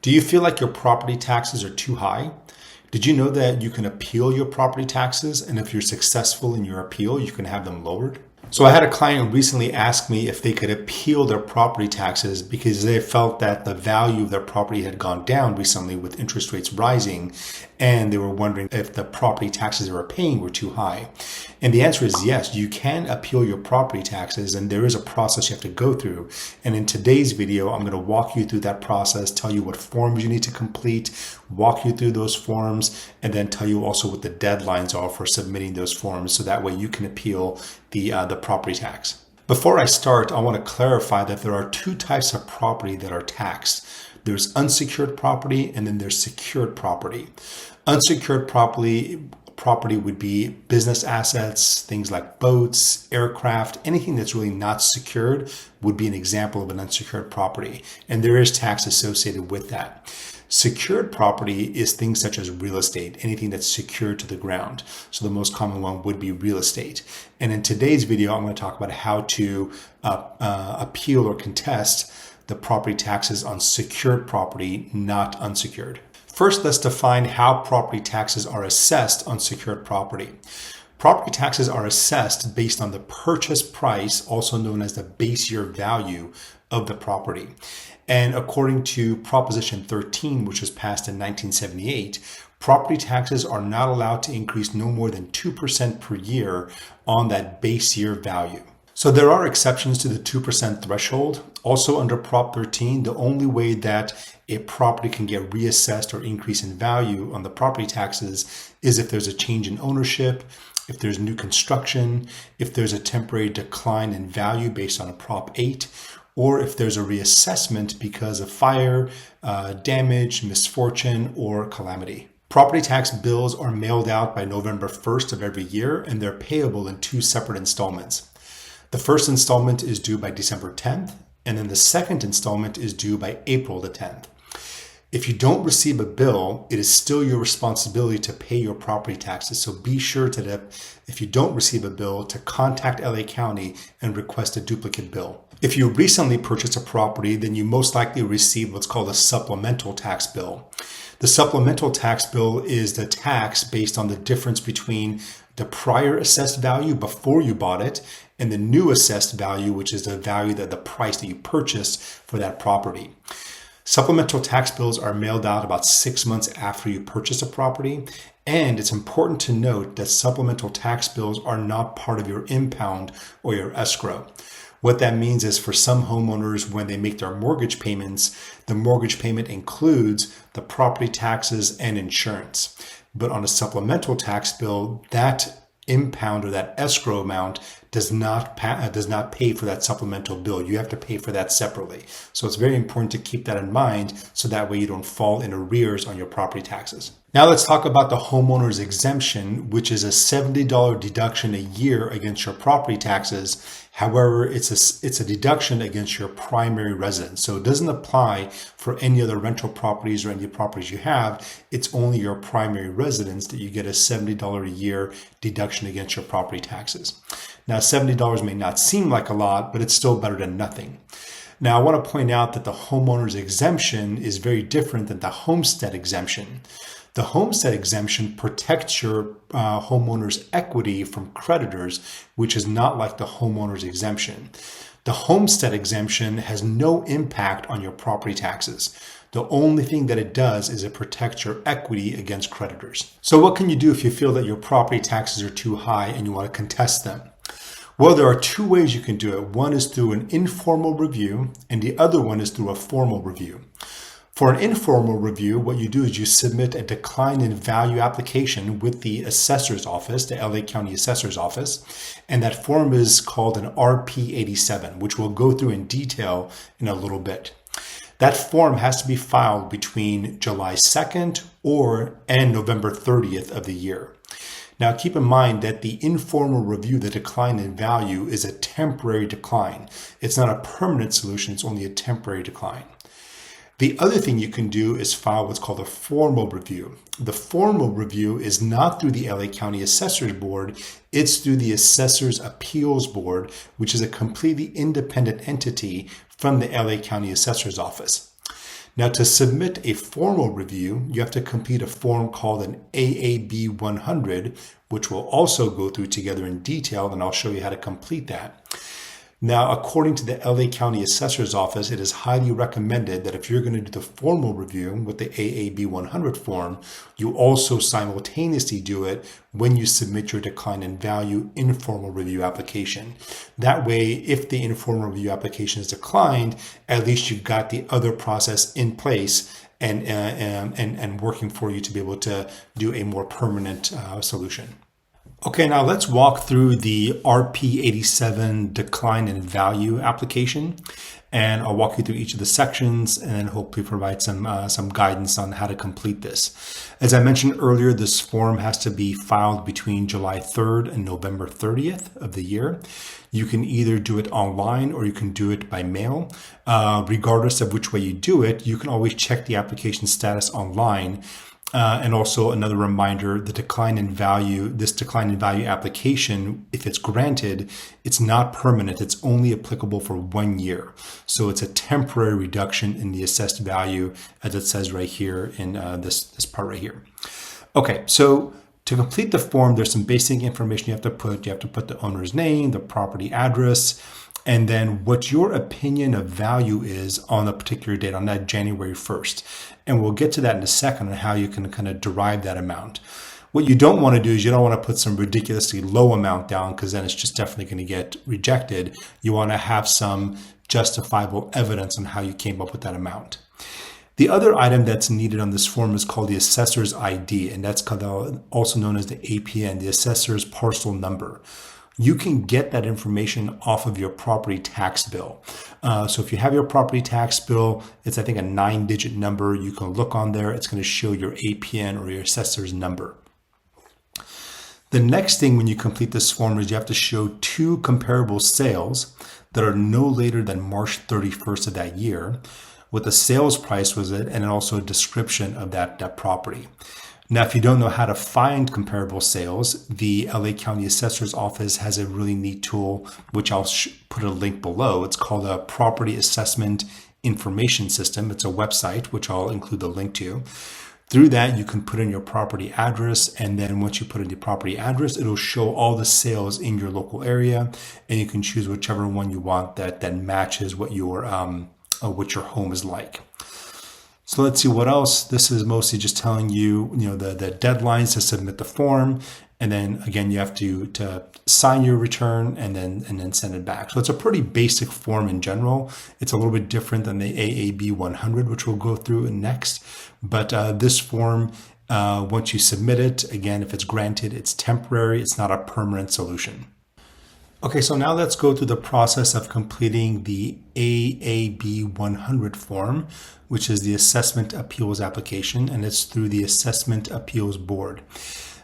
Do you feel like your property taxes are too high? Did you know that you can appeal your property taxes, and if you're successful in your appeal, you can have them lowered? So I had a client recently ask me if they could appeal their property taxes because they felt that the value of their property had gone down recently with interest rates rising, and they were wondering if the property taxes they were paying were too high. And the answer is yes, you can appeal your property taxes, and there is a process you have to go through. And in today's video, I'm going to walk you through that process, tell you what forms you need to complete, walk you through those forms, and then tell you also what the deadlines are for submitting those forms so that way you can appeal the property tax. Before I start, I want to clarify that there are two types of property that are taxed. There's unsecured property and then there's secured property. Unsecured property would be business assets, things like boats, aircraft, anything that's really not secured would be an example of an unsecured property. And there is tax associated with that. Secured property is things such as real estate, anything that's secured to the ground. So the most common one would be real estate. And in today's video, I'm going to talk about how to appeal or contest the property taxes on secured property, not unsecured. First, let's define how property taxes are assessed on secured property. Property taxes are assessed based on the purchase price, also known as the base year value of the property. And according to Proposition 13, which was passed in 1978, property taxes are not allowed to increase no more than 2% per year on that base year value. So there are exceptions to the 2% threshold. Also under Prop 13, the only way that a property can get reassessed or increase in value on the property taxes is if there's a change in ownership, if there's new construction, if there's a temporary decline in value based on a Prop 8, or if there's a reassessment because of fire, damage, misfortune, or calamity. Property tax bills are mailed out by November 1st of every year, and they're payable in two separate installments. The first installment is due by December 10th, and then the second installment is due by April the 10th. If you don't receive a bill, it is still your responsibility to pay your property taxes. So be sure to, if you don't receive a bill, to contact LA County and request a duplicate bill. If you recently purchased a property, then you most likely received what's called a supplemental tax bill. The supplemental tax bill is the tax based on the difference between the prior assessed value before you bought it and the new assessed value, which is the value that the price that you purchased for that property. Supplemental tax bills are mailed out about 6 months after you purchase a property, and it's important to note that supplemental tax bills are not part of your impound or your escrow. What that means is for some homeowners, when they make their mortgage payments, the mortgage payment includes the property taxes and insurance. But on a supplemental tax bill, that impound or that escrow amount does not pay for that supplemental bill. You have to pay for that separately. So it's very important to keep that in mind so that way you don't fall in arrears on your property taxes. Now let's talk about the homeowner's exemption, which is a $70 deduction a year against your property taxes. However, it's a deduction against your primary residence. So it doesn't apply for any other rental properties or any properties you have. It's only your primary residence that you get a $70 a year deduction against your property taxes. Now, $70 may not seem like a lot, but it's still better than nothing. Now, I want to point out that the homeowner's exemption is very different than the homestead exemption. The homestead exemption protects your homeowner's equity from creditors, which is not like the homeowner's exemption. The homestead exemption has no impact on your property taxes. The only thing that it does is it protects your equity against creditors. So what can you do if you feel that your property taxes are too high and you want to contest them? Well, there are two ways you can do it. One is through an informal review, and the other one is through a formal review. For an informal review, what you do is you submit a decline in value application with the assessor's office, the LA County Assessor's Office, and that form is called an RP87, which we'll go through in detail in a little bit. That form has to be filed between July 2nd and November 30th of the year. Now, keep in mind that the informal review, the decline in value, is a temporary decline. It's not a permanent solution, it's only a temporary decline. The other thing you can do is file what's called a formal review. The formal review is not through the LA County Assessor's Board, it's through the Assessor's Appeals Board, which is a completely independent entity from the LA County Assessor's Office. Now, to submit a formal review, you have to complete a form called an AAB 100, which we'll also go through together in detail, and I'll show you how to complete that. Now, according to the LA County Assessor's Office, it is highly recommended that if you're going to do the formal review with the AAB 100 form, you also simultaneously do it when you submit your decline in value informal review application. That way, if the informal review application is declined, at least you've got the other process in place and working for you to be able to do a more permanent solution. Okay, now let's walk through the RP87 decline in value application, and I'll walk you through each of the sections and then hopefully provide some guidance on how to complete this. As I mentioned earlier, this form has to be filed between July 3rd and November 30th of the year. You can either do it online or you can do it by mail. Regardless of which way you do it, you can always check the application status online. And also another reminder, this decline in value application, if it's granted, it's not permanent. It's only applicable for 1 year. So it's a temporary reduction in the assessed value, as it says right here in this part right here. Okay, so to complete the form, there's some basic information you have to put. You have to put the owner's name, the property address, and then what your opinion of value is on a particular date, on that January 1st. And we'll get to that in a second on how you can kind of derive that amount. What you don't want to do is you don't want to put some ridiculously low amount down, because then it's just definitely going to get rejected. You want to have some justifiable evidence on how you came up with that amount. The other item that's needed on this form is called the assessor's ID, and that's also known as the APN, the assessor's parcel number. You can get that information off of your property tax bill. So if you have your property tax bill, it's I think a 9-digit number. You can look on there. It's going to show your APN or your assessor's number. The next thing when you complete this form is you have to show 2 comparable sales that are no later than March 31st of that year, what the sales price was it, and also a description of that property. Now, if you don't know how to find comparable sales, the LA County Assessor's Office has a really neat tool, which I'll put a link below. It's called a Property Assessment Information System. It's a website, which I'll include the link to. Through that, you can put in your property address, and then once you put in the property address, it'll show all the sales in your local area, and you can choose whichever one you want that matches what your home is like. So let's see what else. This is mostly just telling you, the deadlines to submit the form. And then again, you have to sign your return and then send it back. So it's a pretty basic form in general. It's a little bit different than the AAB 100, which we'll go through next. But this form, once you submit it, again, if it's granted, it's temporary. It's not a permanent solution. Okay, so now let's go through the process of completing the AAB 100 form, which is the Assessment Appeals application, and it's through the Assessment Appeals Board.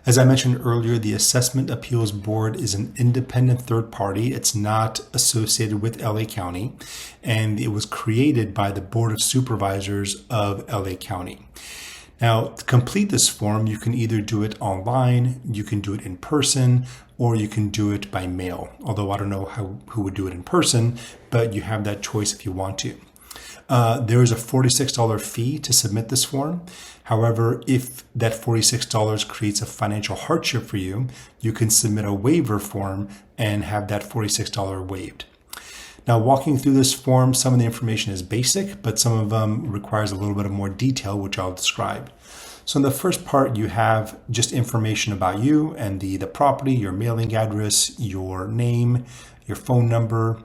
As I mentioned earlier, the Assessment Appeals Board is an independent third party. It's not associated with LA County, and it was created by the Board of Supervisors of LA County. Now, to complete this form, you can either do it online, you can do it in person, or you can do it by mail. Although I don't know who would do it in person, but you have that choice if you want to. There is a $46 fee to submit this form. However, if that $46 creates a financial hardship for you, you can submit a waiver form and have that $46 waived. Now, walking through this form, some of the information is basic, but some of them requires a little bit of more detail, which I'll describe. So in the first part, you have just information about you and the property, your mailing address, your name, your phone number.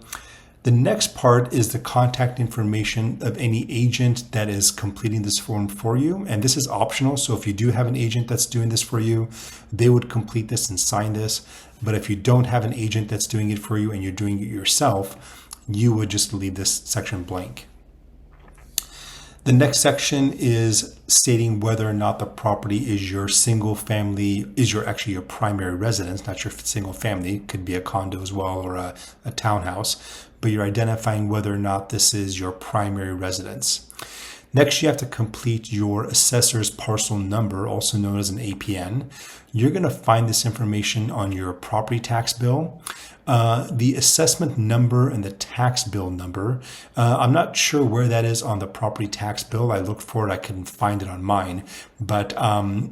The next part is the contact information of any agent that is completing this form for you. And this is optional. So if you do have an agent that's doing this for you, they would complete this and sign this. But if you don't have an agent that's doing it for you and you're doing it yourself, you would just leave this section blank. The next section is stating whether or not the property is your actually your primary residence, not your single family. It could be a condo as well or a townhouse, but you're identifying whether or not this is your primary residence. Next, you have to complete your assessor's parcel number, also known as an APN. You're going to find this information on your property tax bill. The assessment number and the tax bill number, I'm not sure where that is on the property tax bill. I looked for it, I couldn't find it on mine. But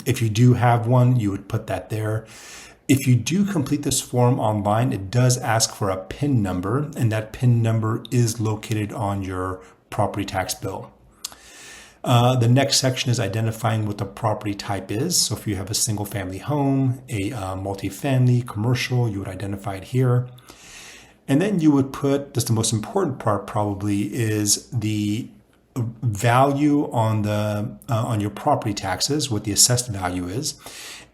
if you do have one, you would put that there. If you do complete this form online, it does ask for a PIN number, and that PIN number is located on your property tax bill. The next section is identifying what the property type is. So if you have a single family home, a multifamily, commercial, you would identify it here. And then you would put, just the most important part probably, is the value on your property taxes, what the assessed value is,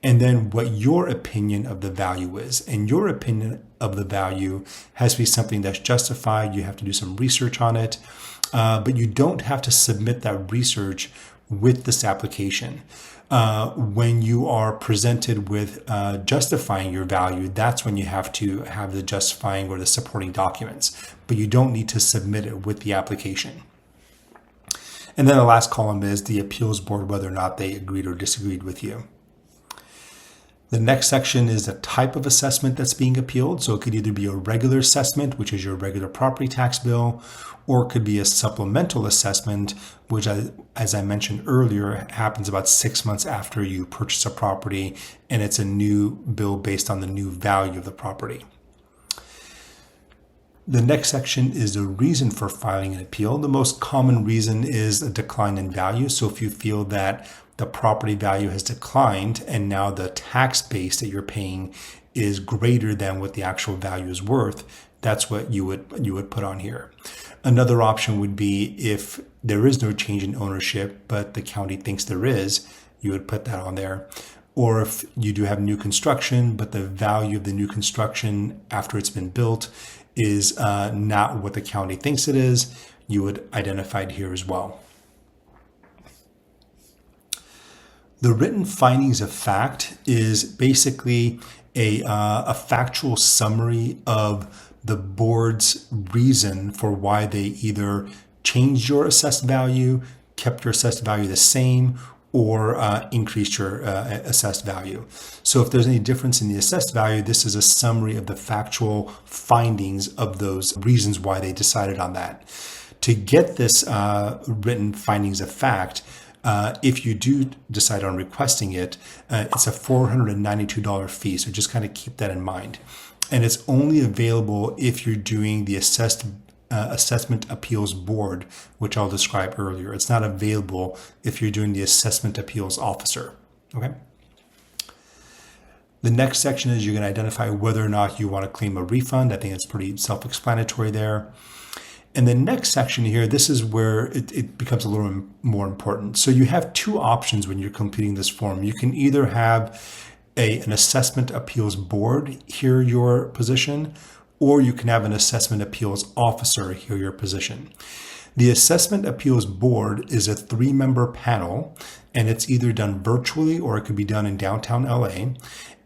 and then what your opinion of the value is. And your opinion of the value has to be something that's justified. You have to do some research on it, but you don't have to submit that research with this application. When you are presented with justifying your value, that's when you have to have the justifying or the supporting documents, but you don't need to submit it with the application. And then the last column is the appeals board, whether or not they agreed or disagreed with you. The next section is the type of assessment that's being appealed. So it could either be a regular assessment, which is your regular property tax bill, or it could be a supplemental assessment, which, as I mentioned earlier, happens about 6 months after you purchase a property, and it's a new bill based on the new value of the property. The next section is the reason for filing an appeal. The most common reason is a decline in value. So if you feel that the property value has declined and now the tax base that you're paying is greater than what the actual value is worth, that's what you would put on here. Another option would be if there is no change in ownership, but the county thinks there is, you would put that on there. Or if you do have new construction, but the value of the new construction after it's been built is not what the county thinks it is, you would identify it here as well. The written findings of fact is basically a factual summary of the board's reason for why they either changed your assessed value, kept your assessed value the same, or increased your assessed value. So if there's any difference in the assessed value, this is a summary of the factual findings of those reasons why they decided on that. To get this written findings of fact, if you do decide on requesting it, it's a $492 fee. So just kind of keep that in mind. And it's only available if you're doing the assessment appeals board, which I'll describe earlier. It's not available if you're doing the assessment appeals officer. Okay. The next section is you're going to identify whether or not you want to claim a refund. I think it's pretty self-explanatory there. And the next section here, this is where it becomes a little more important. So you have two options when you're completing this form. You can either have an assessment appeals board hear your position, or you can have an assessment appeals officer hear your position. The assessment appeals board is a 3-member panel, and it's either done virtually or it could be done in downtown LA.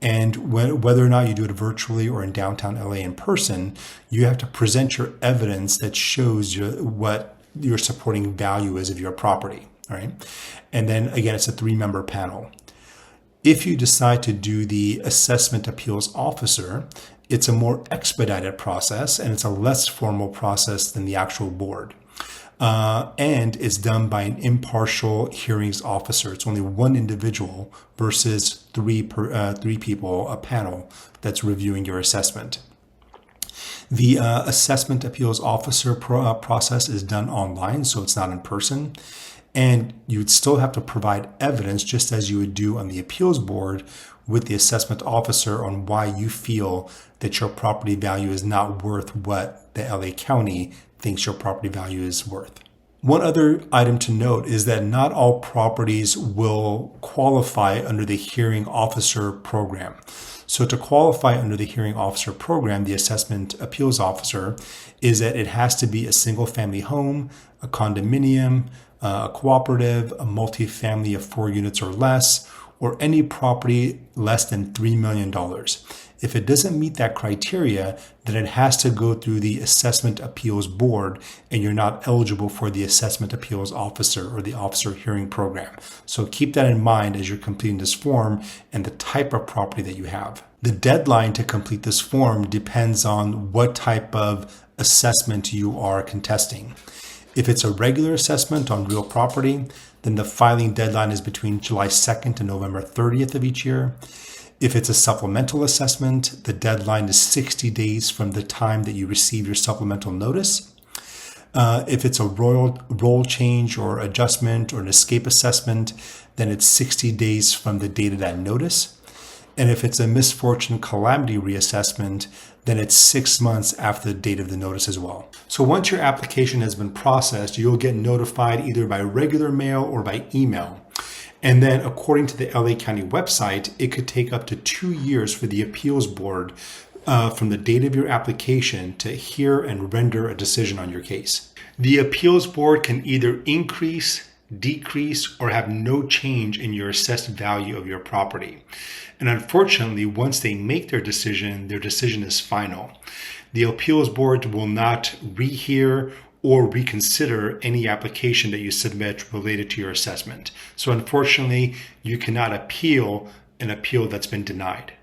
And whether or not you do it virtually or in downtown LA in person, you have to present your evidence that shows what your supporting value is of your property. All right. And then again, it's a 3-member panel. If you decide to do the assessment appeals officer, it's a more expedited process and it's a less formal process than the actual board. And it's done by an impartial hearings officer. It's only one individual versus three people, a panel that's reviewing your assessment. The assessment appeals officer process is done online, so it's not in person. And you would still have to provide evidence, just as you would do on the appeals board with the assessment officer, on why you feel that your property value is not worth what the LA County thinks your property value is worth. One other item to note is that not all properties will qualify under the hearing officer program. So to qualify under the hearing officer program, the assessment appeals officer, is that it has to be a single family home, a condominium, a cooperative, a multifamily of 4 units or less, or any property less than $3 million. If it doesn't meet that criteria, then it has to go through the assessment appeals board, and you're not eligible for the assessment appeals officer or the officer hearing program. So keep that in mind as you're completing this form and the type of property that you have. The deadline to complete this form depends on what type of assessment you are contesting. If it's a regular assessment on real property, then the filing deadline is between July 2nd to November 30th of each year. If it's a supplemental assessment, the deadline is 60 days from the time that you receive your supplemental notice. If it's a roll change or adjustment or an escape assessment, then it's 60 days from the date of that notice. And if it's a misfortune calamity reassessment, then it's 6 months after the date of the notice as well. So once your application has been processed, you'll get notified either by regular mail or by email. And then according to the LA County website, it could take up to 2 years for the appeals board from the date of your application to hear and render a decision on your case. The appeals board can either increase, decrease, or have no change in your assessed value of your property. And unfortunately, once they make their decision is final. The appeals board will not rehear or reconsider any application that you submit related to your assessment. So unfortunately, you cannot appeal an appeal that's been denied.